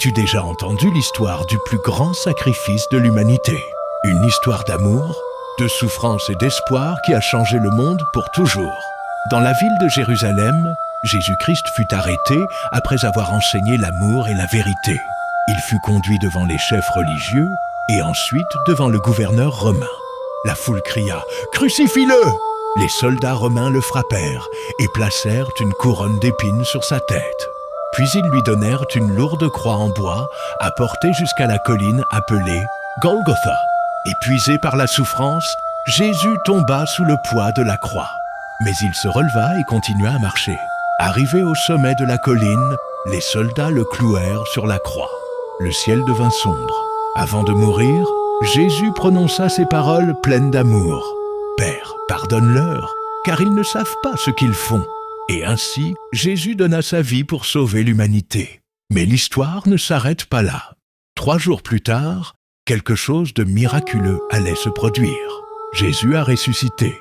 As-tu déjà entendu l'histoire du plus grand sacrifice de l'humanité? Une histoire d'amour, de souffrance et d'espoir qui a changé le monde pour toujours. Dans la ville de Jérusalem, Jésus-Christ fut arrêté après avoir enseigné l'amour et la vérité. Il fut conduit devant les chefs religieux et ensuite devant le gouverneur romain. La foule cria « Crucifie-le !» Les soldats romains le frappèrent et placèrent une couronne d'épines sur sa tête. Puis ils lui donnèrent une lourde croix en bois à porter jusqu'à la colline appelée Golgotha. Épuisé par la souffrance, Jésus tomba sous le poids de la croix. Mais il se releva et continua à marcher. Arrivé au sommet de la colline, les soldats le clouèrent sur la croix. Le ciel devint sombre. Avant de mourir, Jésus prononça ces paroles pleines d'amour. « Père, pardonne-leur, car ils ne savent pas ce qu'ils font. » Et ainsi, Jésus donna sa vie pour sauver l'humanité. Mais l'histoire ne s'arrête pas là. 3 jours plus tard, quelque chose de miraculeux allait se produire. Jésus a ressuscité.